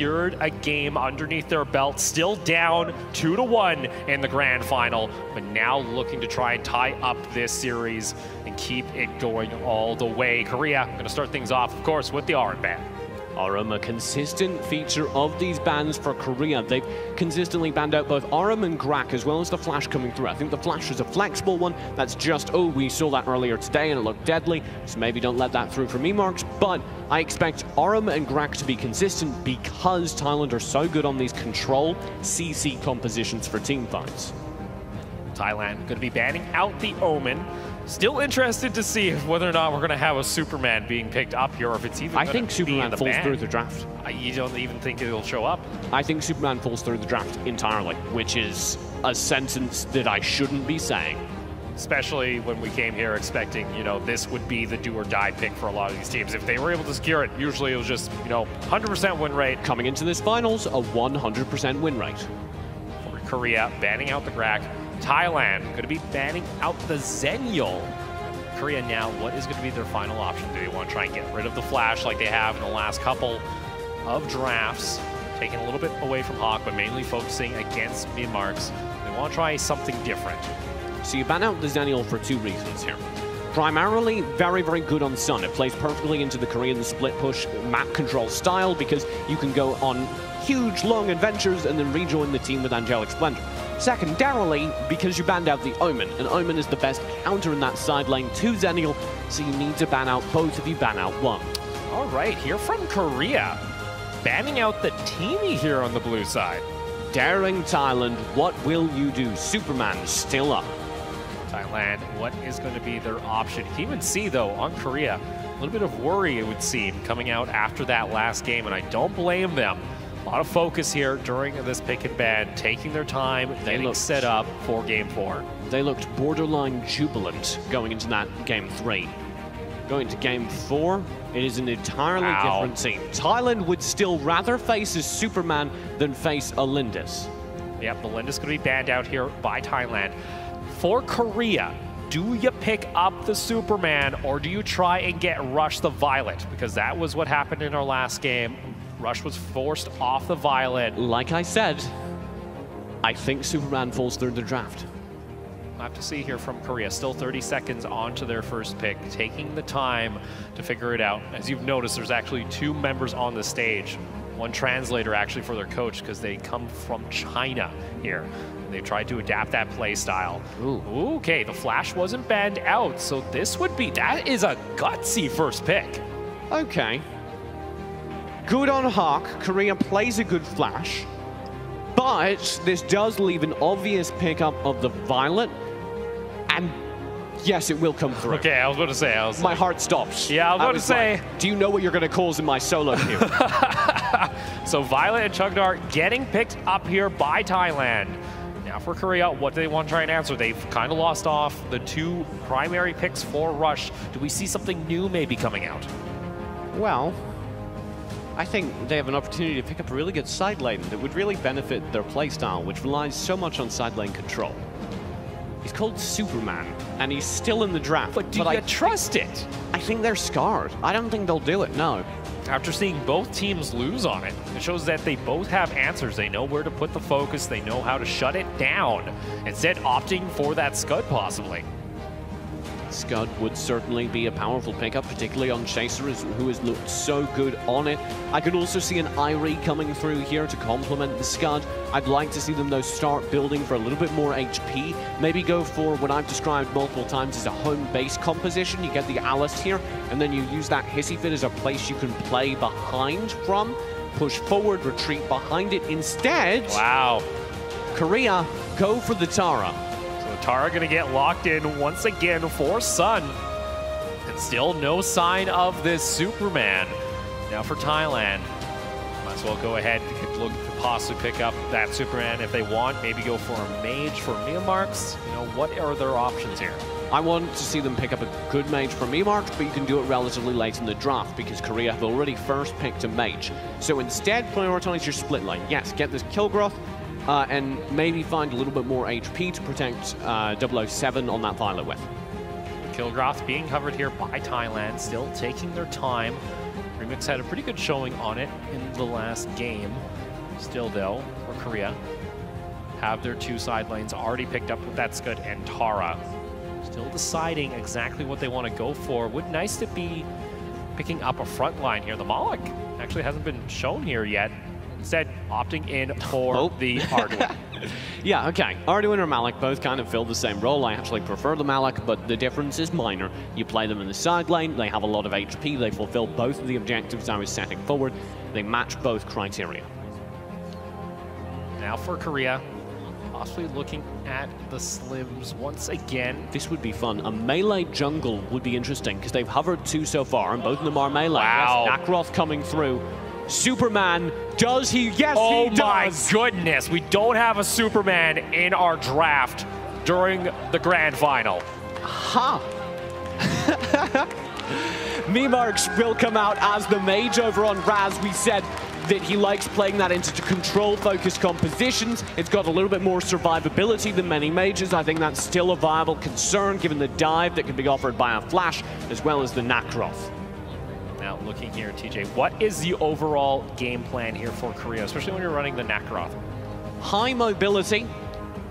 secured a game underneath their belt, still down 2-1 in the grand final, but now looking to try and tie up this series and keep it going all the way. Korea going to start things off, of course, with the Arum ban. Arum, a consistent feature of these bans for Korea. They've consistently banned out both Arum and Grak, as well as the Flash coming through. I think the Flash is a flexible one. That's just, oh, we saw that earlier today and it looked deadly, so maybe don't let that through for Memarks. But I expect Arum and Grak to be consistent because Thailand are so good on these control CC compositions for team fights. Thailand going to be banning out the Omen. Still interested to see whether or not we're going to have a Superman being picked up here, or if it's even I think Superman falls through the draft. You don't even think it'll show up? I think Superman falls through the draft entirely, which is a sentence that I shouldn't be saying. Especially when we came here expecting, you know, this would be the do-or-die pick for a lot of these teams. If they were able to secure it, usually it was just, you know, 100% win rate. Coming into this finals, a 100% win rate. For Korea, banning out the Grak. Thailand going to be banning out the Zenial. Korea now, what is going to be their final option? Do they want to try and get rid of the Flash like they have in the last couple of drafts? Taking a little bit away from Hawk, but mainly focusing against Memarks. They want to try something different. So you ban out the Zenial for two reasons here. Primarily, very, very good on Sun. It plays perfectly into the Korean split push map control style because you can go on huge, long adventures and then rejoin the team with Angelic Splendor. Secondarily, because you banned out the Omen, and Omen is the best counter in that side lane to Zenial, so you need to ban out both if you ban out one. All right, here from Korea, banning out the Teamy here on the blue side. Daring Thailand, what will you do? Superman still up. Thailand, what is going to be their option? You can even see, though, on Korea, a little bit of worry, it would seem, coming out after that last game, and I don't blame them. A lot of focus here during this pick and ban, taking their time, getting set up for Game 4. They looked borderline jubilant going into that Game 3. Going to Game 4, it is an entirely different team. Thailand would still rather face a Superman than face a Lindis. Yep, the Lindis going to be banned out here by Thailand. For Korea, do you pick up the Superman or do you try and get Rush the Violet? Because that was what happened in our last game. Rush was forced off the Violet. Like I said, I think Superman falls through the draft. We'll have to see here from Korea. Still 30 seconds onto their first pick, taking the time to figure it out. As you've noticed, there's actually two members on the stage. One translator actually for their coach because they come from China here. They've tried to adapt that play style. Ooh. Okay, the Flash wasn't banned out, so this would be, that is a gutsy first pick. Okay. Good on Hawk. Korea plays a good Flash. But this does leave an obvious pickup of the Violet. And yes, it will come through. Okay, I was going to say. My heart stops. Yeah, I was going to say. Like, do you know what you're going to cause in my solo queue? So Violet and Chugdar getting picked up here by Thailand. Now for Korea, what do they want to try and answer? They've kind of lost off the two primary picks for Rush. Do we see something new maybe coming out? Well, I think they have an opportunity to pick up a really good side lane that would really benefit their playstyle, which relies so much on side lane control. He's called Superman, and he's still in the draft. But do you trust it? I think they're scarred. I don't think they'll do it, no. After seeing both teams lose on it, it shows that they both have answers. They know where to put the focus. They know how to shut it down. Instead, opting for that Scud, possibly. Scud would certainly be a powerful pickup, particularly on Chaser, who has looked so good on it. I could also see an Irie coming through here to complement the Scud. I'd like to see them, though, start building for a little bit more HP. Maybe go for what I've described multiple times as a home base composition. You get the Alice here, and then you use that Hissy Fit as a place you can play behind from. Push forward, retreat behind it. Instead, wow, Korea, go for the Tara. Tara going to get locked in once again for Sun. And still no sign of this Superman. Now for Thailand, might as well go ahead and look to possibly pick up that Superman if they want. Maybe go for a Mage for Memarks. You know, what are their options here? I want to see them pick up a good Mage for Memarks, but you can do it relatively late in the draft because Korea have already first picked a Mage. So instead, prioritize your split lane. Yes, get this Kilgroth, and maybe find a little bit more HP to protect 007 on that Violet with. Kilgroth being covered here by Thailand, still taking their time, Remix had a pretty good showing on it in the last game. Still though, for Korea, have their 2 side lanes already picked up with that Scud and Tara. Still deciding exactly what they want to go for. Would nice to be picking up a front line here. The Moloch actually hasn't been shown here yet. Instead, opting in for the Arduin. Yeah, okay. Arduin or Malik both kind of fill the same role. I actually prefer the Malik, but the difference is minor. You play them in the side lane, they have a lot of HP, they fulfill both of the objectives I was setting forward. They match both criteria. Now for Korea, possibly looking at the Slims once again. This would be fun. A melee jungle would be interesting, because they've hovered 2 so far, and both of them are melee. Wow. Yes, Nakroth coming through. Superman, does he? Yes, he does! Oh my goodness, we don't have a Superman in our draft during the grand final. Ha! Memarks will come out as the mage over on Raz. We said that he likes playing that into control-focused compositions. It's got a little bit more survivability than many mages. I think that's still a viable concern, given the dive that can be offered by a flash, as well as the Nakroth. Now looking here, TJ, what is the overall game plan here for Korea, especially when you're running the Nakroth? High mobility,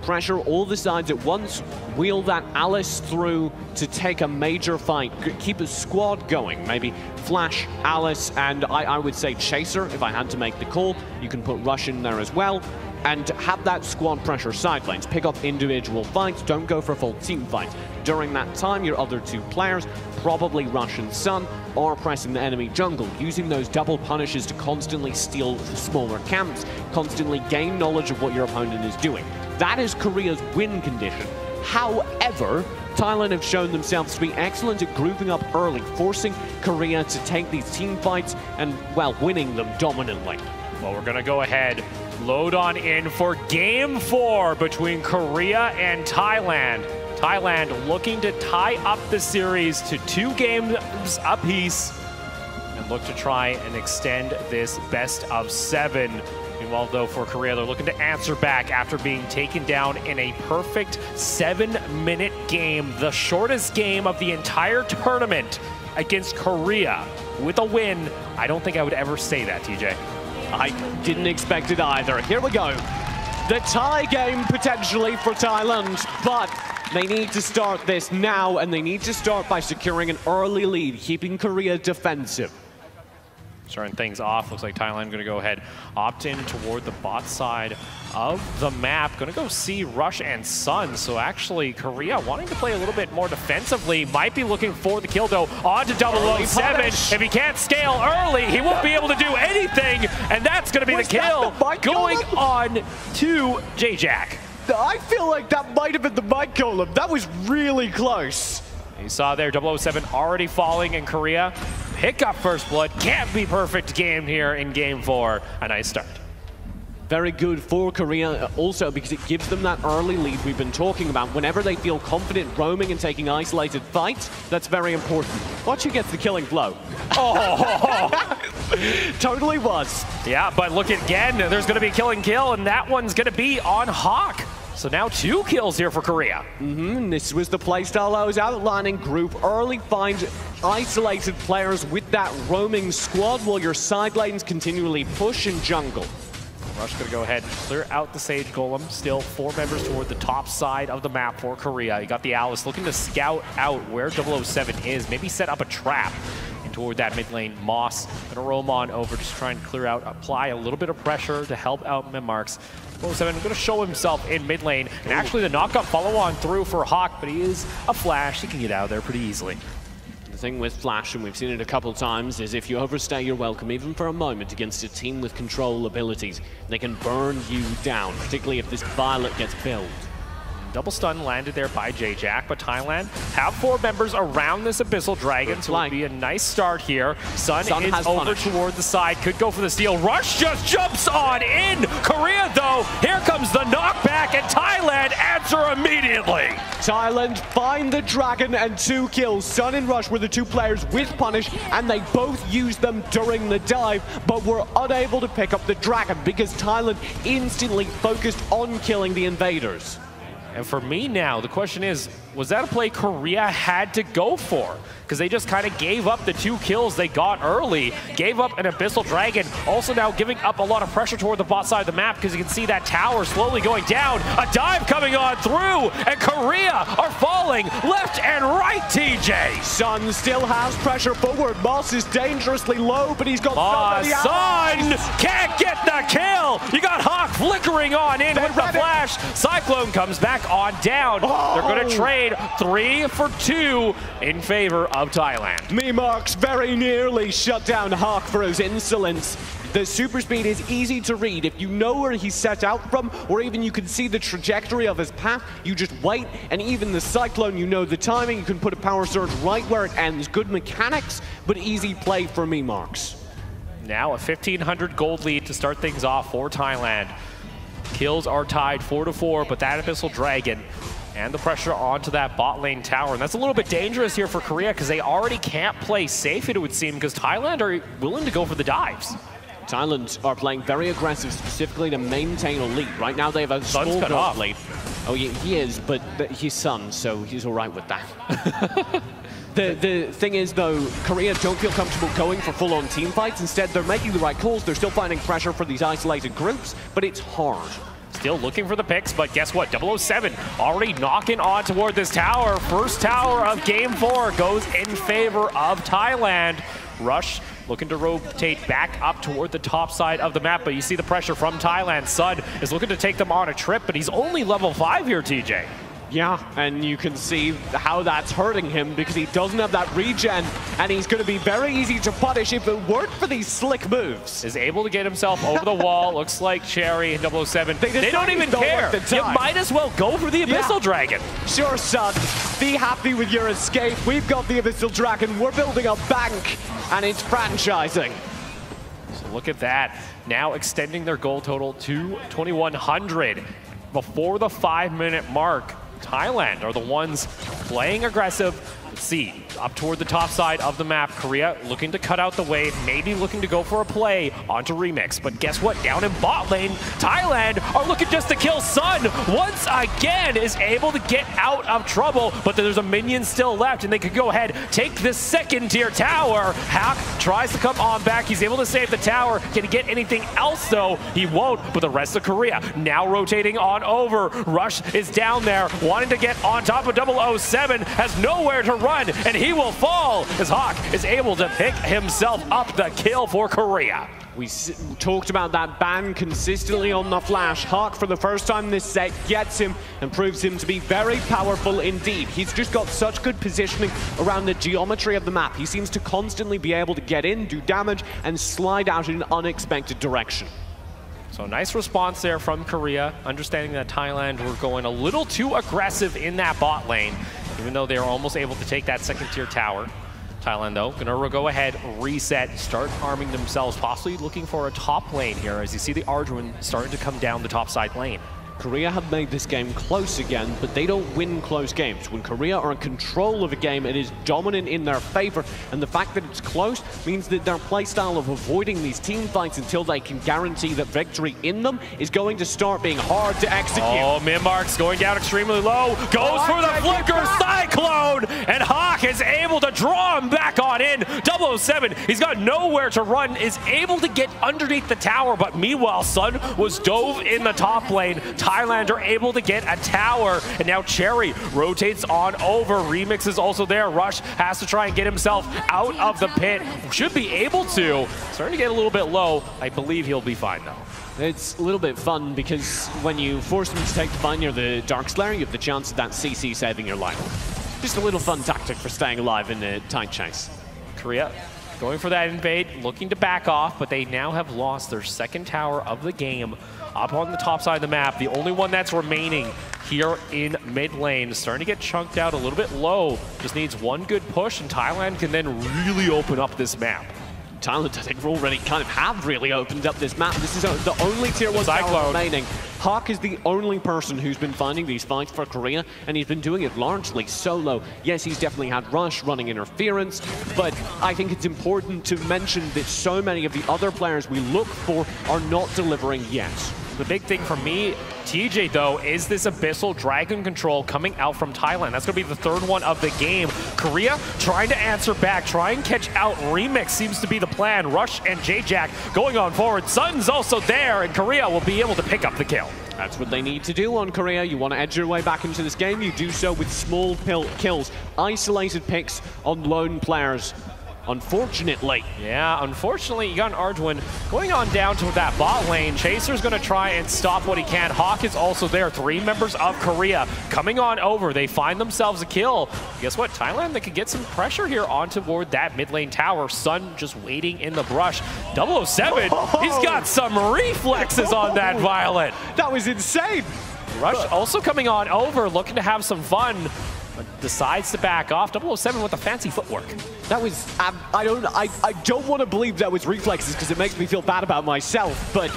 pressure all the sides at once, wheel that Alice through to take a major fight, keep a squad going, maybe Flash, Alice, and I would say Chaser, if I had to make the call. You can put Rush in there as well, and have that squad pressure side lanes, pick up individual fights, don't go for full team fights. During that time, your other 2 players, probably Rush and Sun, are pressing the enemy jungle, using those double punishes to constantly steal smaller camps, constantly gain knowledge of what your opponent is doing. That is Korea's win condition. However, Thailand have shown themselves to be excellent at grouping up early, forcing Korea to take these team fights and, well, winning them dominantly. Well, we're gonna go ahead, load on in for Game 4 between Korea and Thailand. Thailand looking to tie up the series to 2 games apiece and look to try and extend this best of 7. Meanwhile, though, for Korea, they're looking to answer back after being taken down in a perfect 7-minute game, the shortest game of the entire tournament against Korea with a win. I don't think I would ever say that, TJ. I didn't expect it either. Here we go. The tie game potentially for Thailand, but they need to start this now, and they need to start by securing an early lead, keeping Korea defensive. Starting things off, looks like Thailand going to go ahead, opt in toward the bot side of the map. Going to go see Rush and Sun. So actually, Korea wanting to play a little bit more defensively, might be looking for the kill though. On to 007. If he can't scale early, he won't be able to do anything, and that's going to be the kill going on to J-Jack. I feel like that might have been the mic golem. That was really close. You saw there 007 already falling in Korea. Pick up first blood. Can't be perfect game here in Game 4. A nice start. Very good for Korea also because it gives them that early lead we've been talking about. Whenever they feel confident roaming and taking isolated fights, that's very important. Watch who gets the killing blow. Oh! Totally was. Yeah, but look again, there's going to be a killing kill, and that one's going to be on Hawk. So now 2 kills here for Korea. This was the playstyle I was outlining. Group early, find isolated players with that roaming squad while your side lanes continually push and jungle. Rush going to go ahead and clear out the Sage Golem. Still 4 members toward the top side of the map for Korea. You got the Alice looking to scout out where 007 is. Maybe set up a trap toward that mid lane. Moss going to roam on over, just trying to clear out, apply a little bit of pressure to help out Memarks. 007 going to show himself in mid lane. And actually the knock-up follow-on through for Hawk, but he is a Flash. He can get out of there pretty easily. The thing with Flash, and we've seen it a couple times, is if you overstay your welcome, even for a moment, against a team with control abilities, they can burn you down, particularly if this Violet gets billed. Double stun landed there by J-Jack, but Thailand have 4 members around this Abyssal Dragon, so it'll be a nice start here. Sun is over toward the side, could go for the steal. Rush just jumps on in. Korea, though, here comes the knockback, and Thailand answer immediately. Thailand find the Dragon and 2 kills. Sun and Rush were the 2 players with punish, and they both used them during the dive, but were unable to pick up the Dragon because Thailand instantly focused on killing the invaders. And for me now, the question is, was that a play Korea had to go for? Because they just kind of gave up the 2 kills they got early, gave up an Abyssal Dragon, also now giving up a lot of pressure toward the bot side of the map because you can see that tower slowly going down, a dive coming on through, and Korea are falling left and right, TJ. Sun still has pressure forward. Moss is dangerously low, but he's got so many Sun can't get the kill. You got Hawk flickering on in with the flash. Cyclone comes back on down. They're going to trade 3 for 2 in favor of Thailand. Memarks very nearly shut down Hawk for his insolence. The super speed is easy to read. If you know where he's set out from, or even you can see the trajectory of his path, you just wait, and even the Cyclone, you know the timing, you can put a power surge right where it ends. Good mechanics, but easy play for Memarks. Now a 1,500 gold lead to start things off for Thailand. Kills are tied 4-4, but that Abyssal Dragon and the pressure onto that bot lane tower. And that's a little bit dangerous here for Korea because they already can't play safe, it would seem, because Thailand are willing to go for the dives. Thailand are playing very aggressive, specifically to maintain a lead. Right now they have a small gold lead. Oh, yeah, he is, but he's Sun, so he's all right with that. The thing is, though, Korea don't feel comfortable going for full-on team fights. Instead, they're making the right calls. They're still finding pressure for these isolated groups, but it's hard. Still looking for the picks, but guess what? 007 already knocking on toward this tower. First tower of Game 4 goes in favor of Thailand. Rush looking to rotate back up toward the top side of the map, but you see the pressure from Thailand. Sun is looking to take them on a trip, but he's only level 5 here, TJ. Yeah, and you can see how that's hurting him because he doesn't have that regen, and he's going to be very easy to punish if it weren't for these slick moves. Is able to get himself over the wall. Looks like Cherry and 007, they don't even care. You might as well go for the Abyssal Dragon. Sure, Sun. Be happy with your escape. We've got the Abyssal Dragon. We're building a bank, and it's franchising. So look at that. Now extending their goal total to 2,100. Before the 5-minute mark, Thailand are the ones playing aggressive. Let's see, up toward the top side of the map, Korea looking to cut out the wave, maybe looking to go for a play onto Remix. But guess what? Down in bot lane, Thailand are looking just to kill Sun. Once again is able to get out of trouble, but there's a minion still left, and they could go ahead, take this second-tier tower. Hawk tries to come on back. He's able to save the tower. Can he get anything else, though? He won't, but the rest of Korea now rotating on over. Rush is down there, wanting to get on top of 007, has nowhere to run, and he will fall as Hawk is able to pick himself up the kill for Korea. We talked about that ban consistently on the flash. Hawk, for the first time this set, gets him and proves him to be very powerful indeed. He's just got such good positioning around the geometry of the map. He seems to constantly be able to get in, do damage, and slide out in an unexpected direction. So nice response there from Korea, understanding that Thailand were going a little too aggressive in that bot lane, even though they were almost able to take that second-tier tower. Thailand, though, gonna go ahead, reset, start arming themselves, possibly looking for a top lane here, as you see the Arduin starting to come down the top side lane. Korea have made this game close again, but they don't win close games. When Korea are in control of a game, it is dominant in their favor, and the fact that it's close means that their playstyle of avoiding these team fights until they can guarantee that victory in them is going to start being hard to execute. Oh, Minmark's going down extremely low, goes for the flicker, Cyclone, and Hawk is able to draw him back on in. 007, he's got nowhere to run, is able to get underneath the tower, but meanwhile, Sun was dove in the top lane. Thailand are able to get a tower, and now Cherry rotates on over. Remix is also there. Rush has to try and get himself out of the pit. Should be able to. Starting to get a little bit low. I believe he'll be fine, though. It's a little bit fun because when you force them to take the fight near the Dark Slayer, you have the chance of that CC saving your life. Just a little fun tactic for staying alive in a tight chase. Korea going for that invade, looking to back off, but they now have lost their second tower of the game. Up on the top side of the map, the only one that's remaining here in mid lane, starting to get chunked out a little bit low. Just needs one good push, and Thailand can then really open up this map. Thailand, I think, already kind of have really opened up this map. This is the only tier 1 tower remaining. Hawk is the only person who's been finding these fights for Korea, and he's been doing it largely solo. Yes, he's definitely had Rush running interference, but I think it's important to mention that so many of the other players we look for are not delivering yet. The big thing for me, TJ, though, is this Abyssal Dragon control coming out from Thailand. That's going to be the third one of the game. Korea trying to answer back, try and catch out Remix seems to be the plan. Rush and J-Jack going on forward. Sun's also there, and Korea will be able to pick up the kill. That's what they need to do on Korea. You want to edge your way back into this game, you do so with small kills, isolated picks on lone players. Unfortunately. Yeah, unfortunately, you got an Arduin going on down to that bot lane. Chaser's going to try and stop what he can. Hawk is also there. 3 members of Korea coming on over. They find themselves a kill. Guess what? Thailand, they could get some pressure here on toward that mid lane tower. Sun just waiting in the brush. 007, he's got some reflexes on that Violet. That was insane. Rush also coming on over, looking to have some fun. Decides to back off. 007 with the fancy footwork. That was, I don't want to believe that was reflexes because it makes me feel bad about myself, but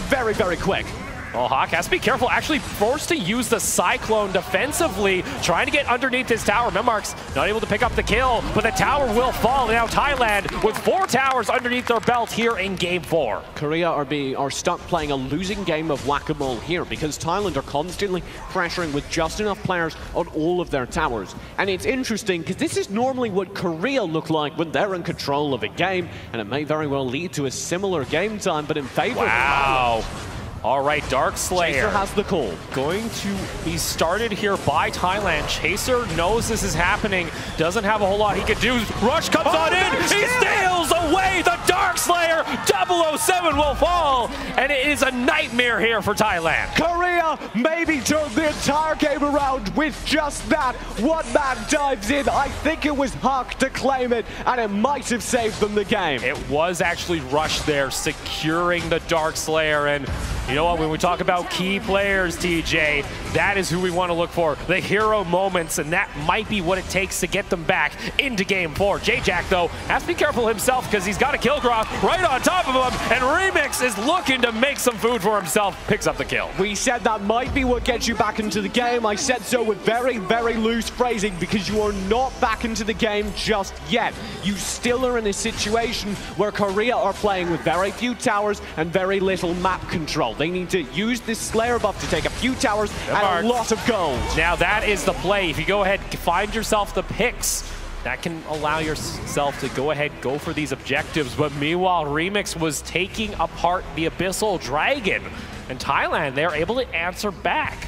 very, very quick. Well, Hawk has to be careful. Actually forced to use the Cyclone defensively, trying to get underneath this tower. Memark's not able to pick up the kill, but the tower will fall. Now Thailand with 4 towers underneath their belt here in Game 4. Korea are stuck playing a losing game of whack-a-mole here because Thailand are constantly pressuring with just enough players on all of their towers. And it's interesting because this is normally what Korea look like when they're in control of a game, and it may very well lead to a similar game time, but in favor of Thailand. All right, Dark Slayer Chaser has the call. Going to be started here by Thailand. Chaser knows this is happening. Doesn't have a whole lot he could do. Rush comes on in. He steals away the Dark Slayer. 007 will fall. And it is a nightmare here for Thailand. Korea maybe turned the entire game around with just that. One man dives in. I think it was Hawk to claim it, and it might have saved them the game. It was actually Rush there securing the Dark Slayer. And you know what, when we talk about key players, TJ, that is who we want to look for. The hero moments, and that might be what it takes to get them back into Game 4. J-Jack, though, has to be careful himself because he's got a kill graph right on top of him, and Remix is looking to make some food for himself, picks up the kill. We said that might be what gets you back into the game. I said so with very, very loose phrasing because you are not back into the game just yet. You still are in a situation where Korea are playing with very few towers and very little map control. They need to use this Slayer buff to take a few towers and a lot of gold. Now that is the play. If you go ahead, find yourself the picks, that can allow yourself to go ahead, go for these objectives. But meanwhile, Remix was taking apart the Abyssal Dragon. And Thailand, they're able to answer back.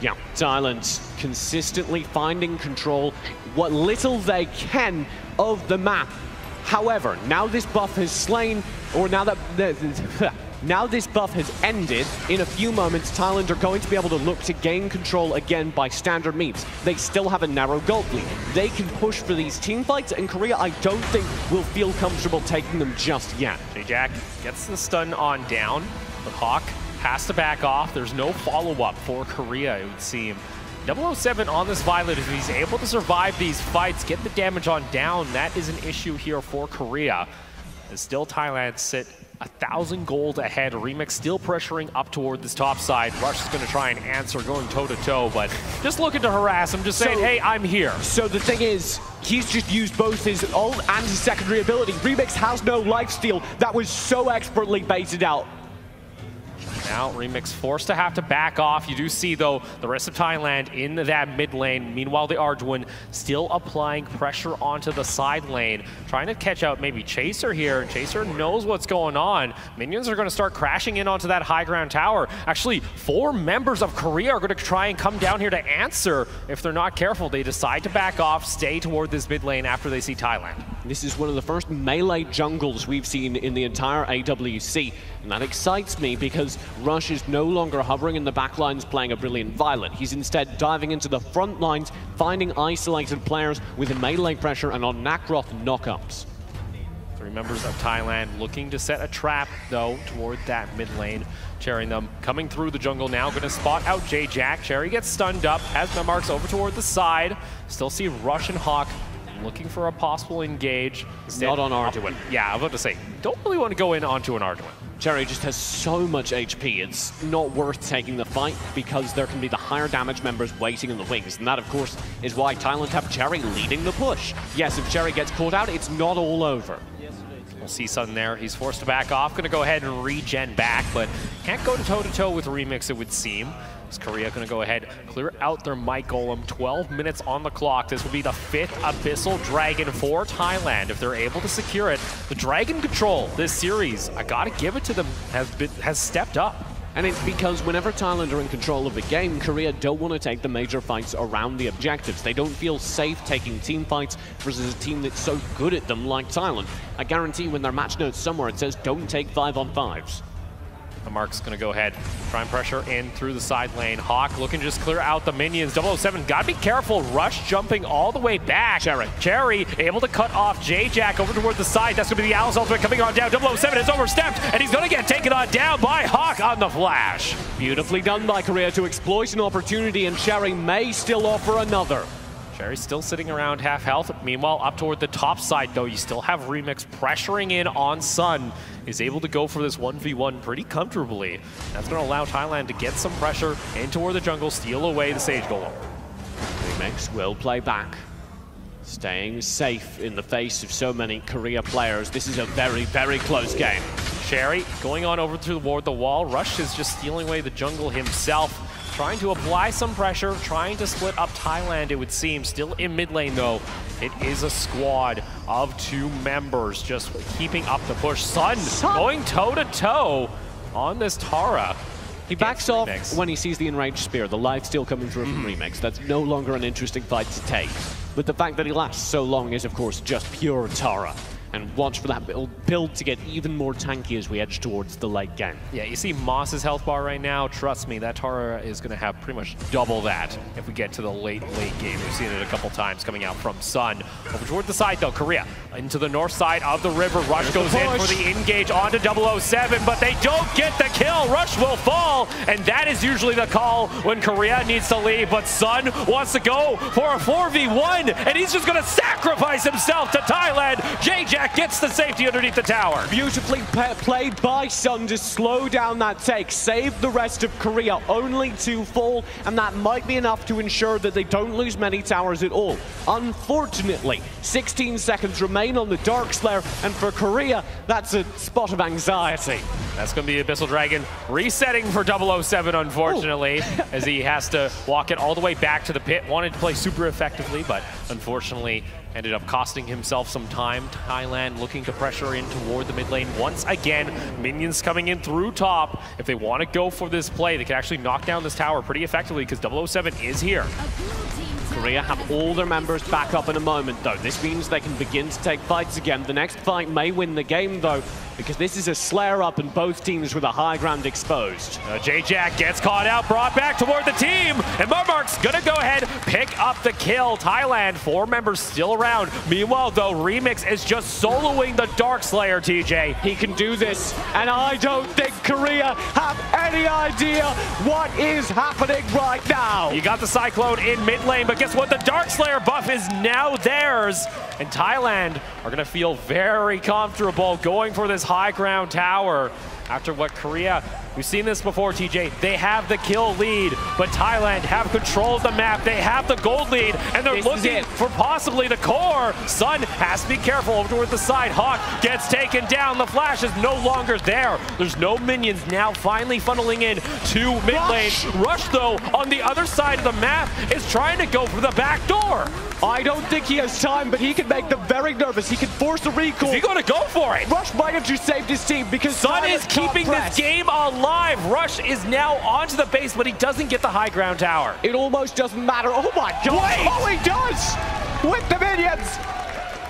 Yeah, Thailand's consistently finding control, what little they can, of the map. However, now this buff has slain, or now that now this buff has ended, in a few moments, Thailand are going to be able to look to gain control again by standard means. They still have a narrow gold lead. They can push for these team fights, and Korea, I don't think, will feel comfortable taking them just yet. J-Jack gets the stun on down, but Hawk has to back off. There's no follow-up for Korea, it would seem. 007 on this Violet, if he's able to survive these fights, get the damage on down, that is an issue here for Korea. As still Thailand sit 1,000 gold ahead. Remix still pressuring up toward this top side. Rush is going to try and answer, going toe-to-toe, but just looking to harass him, just saying, hey, I'm here. So the thing is, he's just used both his ult and his secondary ability. Remix has no lifesteal. That was so expertly baited out. Now Remix forced to have to back off. You do see, though, the rest of Thailand in that mid lane. Meanwhile, the Arduin still applying pressure onto the side lane, trying to catch out maybe Chaser here. Chaser knows what's going on. Minions are going to start crashing in onto that high ground tower. Actually, 4 members of Korea are going to try and come down here to answer. If they're not careful, they decide to back off, stay toward this mid lane after they see Thailand. This is one of the first melee jungles we've seen in the entire AWC, and that excites me because Rush is no longer hovering in the back lines playing a brilliant Violet. He's instead diving into the front lines, finding isolated players with melee pressure and on Nakroth knockups. 3 members of Thailand looking to set a trap, though, toward that mid lane. Cherrying them, coming through the jungle now, going to spot out J-Jack. Cherry gets stunned up, has Memarks over toward the side. Still see Rush and Hawk looking for a possible engage. Instead, not on Arduin. Yeah, I was about to say, don't really want to go in onto an Arduin. Cherry just has so much HP, it's not worth taking the fight because there can be the higher damage members waiting in the wings. And that, of course, is why Thailand have Cherry leading the push. Yes, if Cherry gets caught out, it's not all over. We'll see Sun there. He's forced to back off. Going to go ahead and regen back, but can't go toe-to-toe with Remix, it would seem. Is Korea going to go ahead, clear out their Might Golem. 12 minutes on the clock. This will be the 5th Abyssal Dragon for Thailand. If they're able to secure it, the Dragon control this series, I got to give it to them, has stepped up. And it's because whenever Thailand are in control of the game, Korea don't want to take the major fights around the objectives. They don't feel safe taking team fights versus a team that's so good at them like Thailand. I guarantee when their match notes somewhere it says don't take 5-on-5s. Mark's going to go ahead, try and pressure in through the side lane. Hawk looking to just clear out the minions. 007, got to be careful. Rush jumping all the way back. Cherry able to cut off J-Jack over toward the side. That's going to be the Owl's ultimate coming on down. 007 has overstepped, and he's going to get taken on down by Hawk on the flash. Beautifully done by Korea to exploit an opportunity, and Cherry may still offer another. Cherry's still sitting around half health. Meanwhile, up toward the top side, though, you still have Remix pressuring in on Sun. Is able to go for this 1v1 pretty comfortably. That's going to allow Thailand to get some pressure in toward the jungle, steal away the Sage Golem. Remix will play back, staying safe in the face of so many Korea players. This is a very, very close game. Cherry going on over toward the wall. Rush is just stealing away the jungle himself. Trying to apply some pressure, trying to split up Thailand, it would seem. Still in mid lane, though. It is a squad of 2 members just keeping up the push. Sun going toe-to-toe on this Tara. He backs off when he sees the enraged spear. The life still coming through from Remix. That's no longer an interesting fight to take. But the fact that he lasts so long is, of course, just pure Tara. And watch for that build to get even more tanky as we edge towards the late game. Yeah, you see Moss's health bar right now. Trust me, that Tara is going to have pretty much double that if we get to the late game. We've seen it a couple times coming out from Sun. Over toward the side, though, Korea into the north side of the river. Rush goes in for the engage onto 007, but they don't get the kill. Rush will fall, and that is usually the call when Korea needs to leave. But Sun wants to go for a 4v1, and he's just going to sacrifice himself to Thailand. JJ gets the safety underneath the tower. Beautifully played by Sun to slow down that take, save the rest of Korea only to fall, and that might be enough to ensure that they don't lose many towers at all. Unfortunately, 16 seconds remain on the Dark Slayer, and for Korea, that's a spot of anxiety. That's going to be Abyssal Dragon resetting for 007, unfortunately, as he has to walk it all the way back to the pit. Wanted to play super effectively, but unfortunately ended up costing himself some time. Thailand looking to pressure in toward the mid lane once again. Minions coming in through top. If they want to go for this play, they can actually knock down this tower pretty effectively because 007 is here. Korea have all their members back up in a moment, though. This means they can begin to take fights again. The next fight may win the game, though, because this is a Slayer up and both teams with a high ground exposed. J-Jack gets caught out, brought back toward the team, and Mark's gonna go ahead, pick up the kill. Thailand, 4 members still around. Meanwhile, though, Remix is just soloing the Dark Slayer, TJ. He can do this, and I don't think Korea have any idea what is happening right now. You got the Cyclone in mid lane, but guess what? The Dark Slayer buff is now theirs, and Thailand are gonna feel very comfortable going for this high ground tower after what Korea, we've seen this before, TJ, they have the kill lead, but Thailand have control of the map, they have the gold lead, and they're looking for possibly the core. Sun has to be careful over toward the side. Hawk gets taken down, the flash is no longer there. There's no minions now finally funneling in to mid lane. Rush, though, on the other side of the map is trying to go for the back door. I don't think he has time, but he can make them very nervous. He can force a recall. Is he going to go for it? Rush might have just saved his team because Sun is keeping this game alive. Rush is now onto the base, but he doesn't get the high ground tower. It almost doesn't matter. Oh my God. Wait. Oh, he does! With the minions!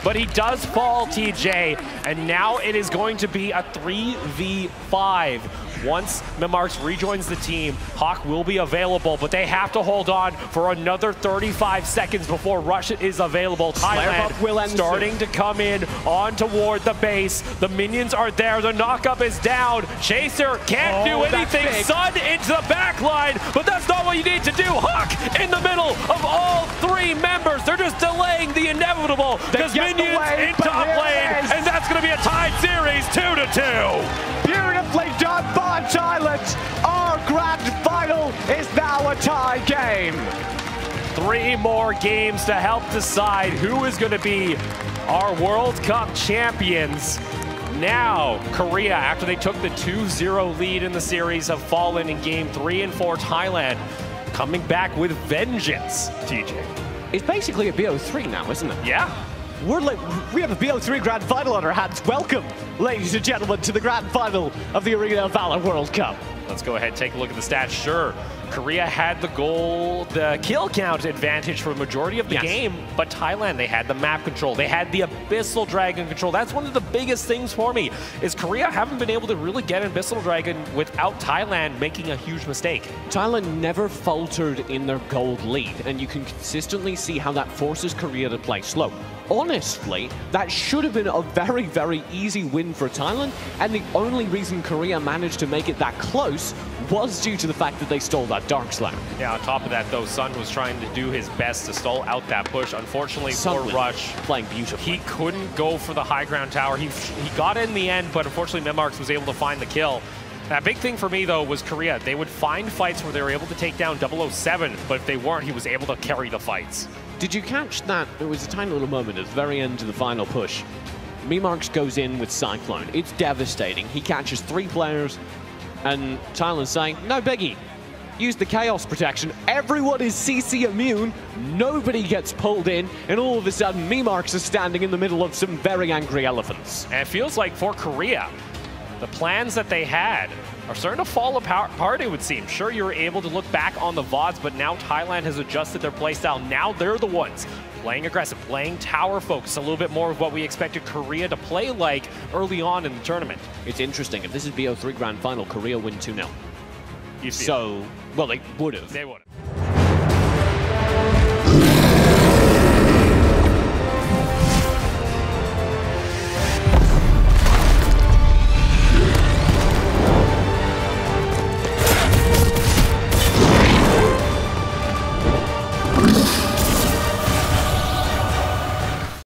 But he does fall, TJ, and now it is going to be a 3v5. Once Mimarks rejoins the team, Hawk will be available, but they have to hold on for another 35 seconds before Rush is available. Thailand starting to come in on toward the base. The minions are there. The knockup is down. Chaser can't do anything. Sun into the back line, but that's not what you need to do. Hawk in the middle of all 3 members. They're just delaying the inevitable because minions into top lane, and that's going to be a tied series, 2-2. Beautifully done by Thailand. Our grand final is now a tie game. 3 more games to help decide who is going to be our World Cup champions. now Korea, after they took the 2-0 lead in the series, have fallen in game 3 and 4. Thailand coming back with vengeance, TJ. It's basically a BO3 now, isn't it? Yeah. We have a BO3 Grand Final on our hands. Welcome, ladies and gentlemen, to the Grand Final of the Arena of Valor World Cup. Let's go ahead and take a look at the stats. Sure, Korea had the kill count advantage for the majority of the game, but Thailand, they had the map control. They had the Abyssal Dragon control. That's one of the biggest things for me, is Korea haven't been able to really get an Abyssal Dragon without Thailand making a huge mistake. Thailand never faltered in their gold lead, and you can consistently see how that forces Korea to play slow. Honestly, that should have been a very, very easy win for Thailand, and the only reason Korea managed to make it that close was due to the fact that they stole that Dark Slam. Yeah, on top of that, though, Sun was trying to do his best to stall out that push. Unfortunately for Rush, playing beautifully. He couldn't go for the high ground tower. He got it in the end, but unfortunately Memarks was able to find the kill. That big thing for me, though, was Korea. They would find fights where they were able to take down 007, but if they weren't, he was able to carry the fights. Did you catch that? It was a tiny little moment at the very end of the final push. Memarks goes in with Cyclone. It's devastating. He catches 3 players, and Thailand's saying, no biggie. Use the Chaos Protection. Everyone is CC immune. Nobody gets pulled in, and all of a sudden, Memarks is standing in the middle of some very angry elephants. And it feels like for Korea, the plans that they had are starting to fall apart, it would seem. Sure, you were able to look back on the VODs, but now Thailand has adjusted their playstyle. Now they're the ones playing aggressive, playing tower focus, a little bit more of what we expected Korea to play like early on in the tournament. It's interesting. If this is BO3 Grand Final, Korea win 2-0. So, well, they would have. They would have.